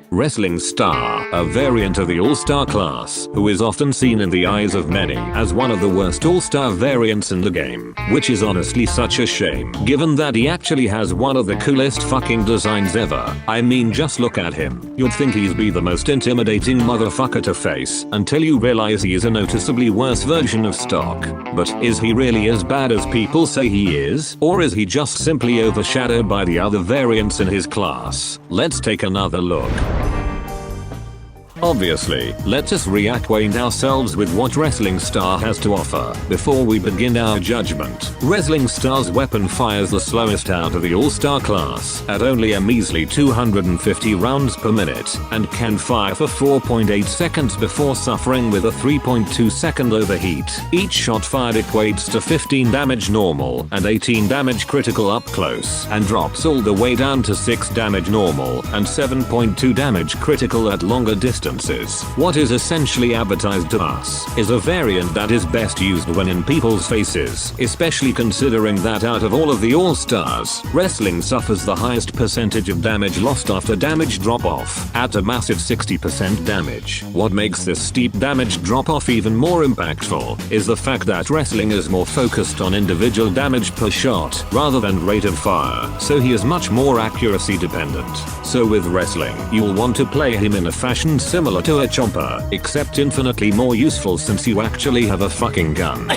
Wrestling Star, a variant of the All-Star class, who is often seen in the eyes of many as one of the worst All-Star variants in the game, which is honestly such a shame given that he actually has one of the coolest fucking designs ever. I mean, just look at him. You'd think he'd be the most intimidating motherfucker to face until you realize he is a noticeably worse version of stock. But is he really as bad as people say he is? Or is he just simply overshadowed by the other variants in his class? Let's take another look. Obviously, let us reacquaint ourselves with what Wrestling Star has to offer before we begin our judgment. Wrestling Star's weapon fires the slowest out of the All-Star class at only a measly 250 rounds per minute and can fire for 4.8 seconds before suffering with a 3.2 second overheat. Each shot fired equates to 15 damage normal and 18 damage critical up close and drops all the way down to 6 damage normal and 7.2 damage critical at longer distances. What is essentially advertised to us is a variant that is best used when in people's faces, especially considering that out of all of the All-Stars, Wrestling suffers the highest percentage of damage lost after damage drop-off, at a massive 60% damage. What makes this steep damage drop-off even more impactful is the fact that Wrestling is more focused on individual damage per shot rather than rate of fire, so he is much more accuracy dependent. So with Wrestling, you'll want to play him in a fashion similar to a chomper, except infinitely more useful since you actually have a fucking gun.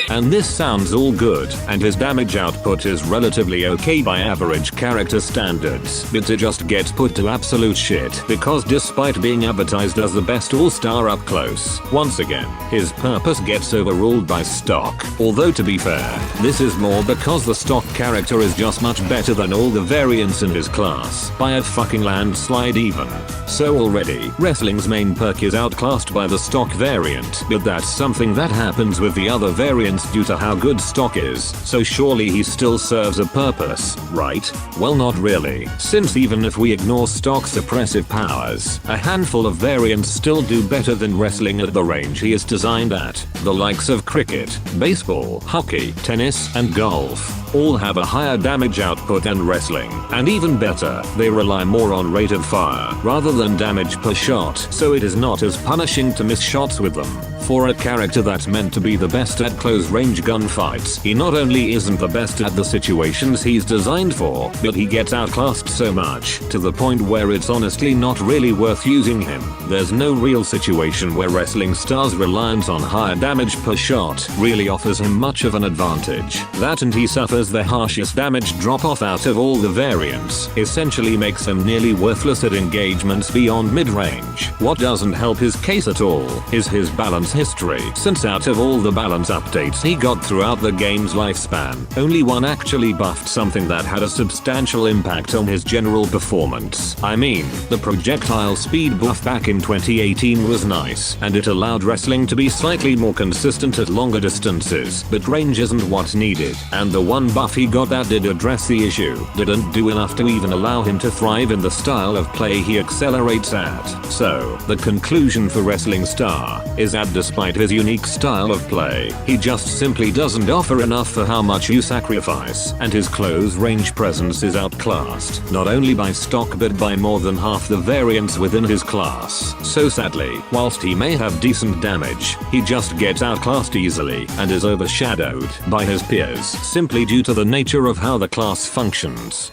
And this sounds all good, and his damage output is relatively okay by average character standards, but it just gets put to absolute shit because despite being advertised as the best All-Star up close, once again, his purpose gets overruled by stock. Although to be fair, this is more because the stock character is just much better than all the variants in his class, by a fucking landslide even. So already, Wrestling's main perk is outclassed by the stock variant, but that's something that happens with the other variants due to how good stock is, so surely he still serves a purpose, right? Well, not really, since even if we ignore stock's suppressive powers, a handful of variants still do better than Wrestling at the range he is designed at. The likes of cricket, baseball, hockey, tennis, and golf all have a higher damage output than Wrestling, and even better, they rely more on rate of fire rather than damage per shot, so it is not as punishing to miss shots with them. For a character that's meant to be the best at close range gunfights, he not only isn't the best at the situations he's designed for, but he gets outclassed so much, to the point where it's honestly not really worth using him. There's no real situation where Wrestling Star's reliance on higher damage per shot really offers him much of an advantage. That and he suffers the harshest damage drop-off out of all the variants, essentially makes him nearly worthless at engagements beyond mid-range. What doesn't help his case at all is his balance history, since out of all the balance updates he got throughout the game's lifespan, only one actually buffed something that had a substantial impact on his general performance. I mean, the projectile speed buff back in 2018 was nice, and it allowed Wrestling to be slightly more consistent at longer distances, but range isn't what's needed, and the one buff he got that did address the issue didn't do enough to even allow him to thrive in the style of play he accelerates at. So, the conclusion for Wrestling Star is that despite his unique style of play, he just simply doesn't offer enough for how much you sacrifice, and his close range presence is outclassed, not only by stock but by more than half the variants within his class. So sadly, whilst he may have decent damage, he just gets outclassed easily and is overshadowed by his peers simply due to the nature of how the class functions.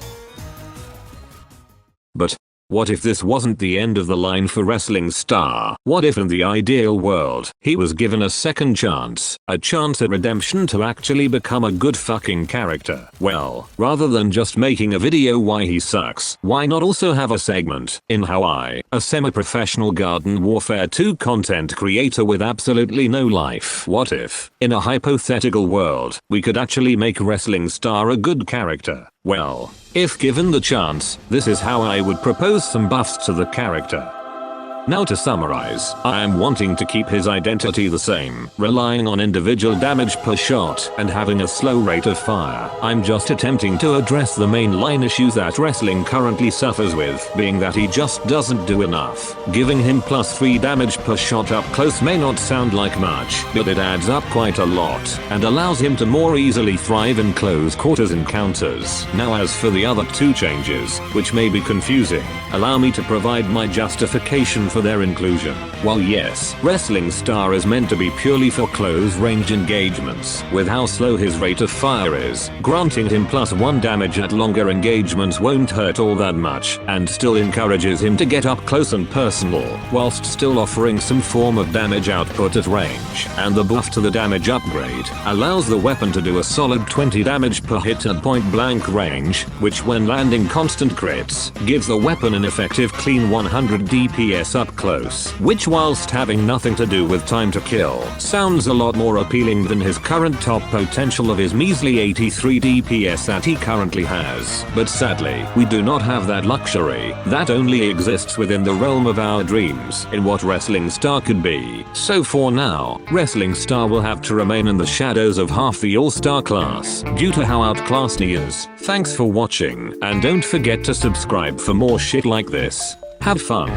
But what if this wasn't the end of the line for Wrestling Star? What if in the ideal world, he was given a second chance, a chance at redemption to actually become a good fucking character? Well, rather than just making a video why he sucks, why not also have a segment in how I, a semi-professional Garden Warfare 2 content creator with absolutely no life, what if, in a hypothetical world, we could actually make Wrestling Star a good character? Well, if given the chance, this is how I would propose some buffs to the character. Now to summarize, I am wanting to keep his identity the same, relying on individual damage per shot and having a slow rate of fire. I'm just attempting to address the main line issues that wrestling currently suffers with, being that he just doesn't do enough. Giving him +3 damage per shot up close may not sound like much, but it adds up quite a lot, and allows him to more easily thrive in close quarters encounters. Now as for the other 2 changes, which may be confusing, allow me to provide my justification for their inclusion. While yes, Wrestling Star is meant to be purely for close range engagements, with how slow his rate of fire is, granting him +1 damage at longer engagements won't hurt all that much, and still encourages him to get up close and personal, whilst still offering some form of damage output at range. And the buff to the damage upgrade allows the weapon to do a solid 20 damage per hit at point blank range, which when landing constant crits, gives the weapon an effective clean 100 DPS up close, which whilst having nothing to do with time to kill, sounds a lot more appealing than his current top potential of his measly 83 DPS that he currently has. But sadly, we do not have that luxury. That only exists within the realm of our dreams in what Wrestling Star could be. So for now, Wrestling Star will have to remain in the shadows of half the All-Star class due to how outclassed he is. Thanks for watching, and don't forget to subscribe for more shit like this. Have fun.